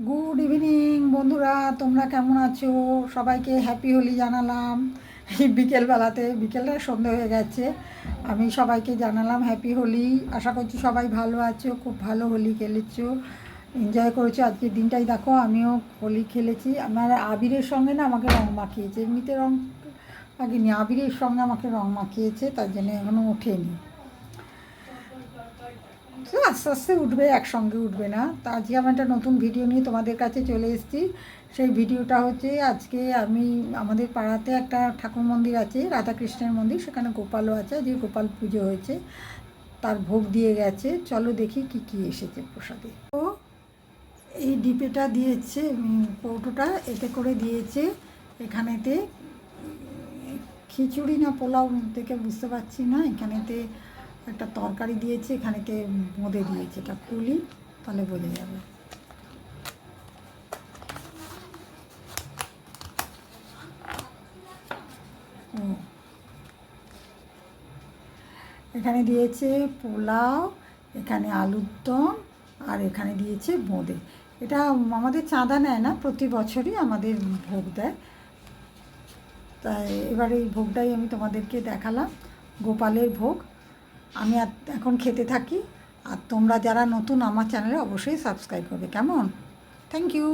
Good evening বন্ধুরা, তোমরা কেমন আছো? সবাইকে হ্যাপি হোলি জানালাম এই বিকেলবেলাতে। বিকেলটা সন্ধে হয়ে গেছে, আমি সবাইকে জানালাম হ্যাপি হোলি। আশা করছি সবাই ভালো আছো, খুব ভালো হোলি খেলেছো, এনজয় করেছো। আজকের দিনটাই দেখো আমিও হোলি খেলেছি। আমার আবিরের সঙ্গে না আমাকে রং মাখিয়েছে, এমনিতে রং মাখিনি, আবিরের সঙ্গে আমাকে রং মাখিয়েছে, তার জন্য এখনও ওঠেনি। আস্তে আস্তে উঠবে, একসঙ্গে উঠবে না। তা আজকে আমি একটা নতুন ভিডিও নিয়ে তোমাদের কাছে চলে এসেছি। সেই ভিডিওটা হচ্ছে আজকে আমি আমাদের পাড়াতে একটা ঠাকুর মন্দির আছে, রাধাকৃষ্ণের মন্দির, সেখানে গোপালও আছে, যে গোপাল পুজো হয়েছে, তার ভোগ দিয়ে গেছে। চলো দেখি কি কি এসেছে প্রসাদে। তো এই ডিপেটা দিয়েছে, কৌটোটা এতে করে দিয়েছে। এখানেতে খিচুড়ি না পোলাও থেকে বুঝতে পারছি না, এখানেতে একটা তরকারি দিয়েছে, এখানেতে বোঁদে দিয়েছে। এটা খুলি তাহলে বোঝা যাবে। ও, এখানে দিয়েছে পোলাও, এখানে আলুর দম, আর এখানে দিয়েছে বোঁদে। এটা আমাদের চাঁদা নেয় না, প্রতি বছরই আমাদের ভোগ দেয়। তাই এবার এই ভোগটাই আমি তোমাদেরকে দেখালাম, গোপালের ভোগ। আমি এখন খেতে থাকি। আর তোমরা যারা নতুন আমার চ্যানেলে অবশ্যই সাবস্ক্রাইব করবে, কেমন? Thank you.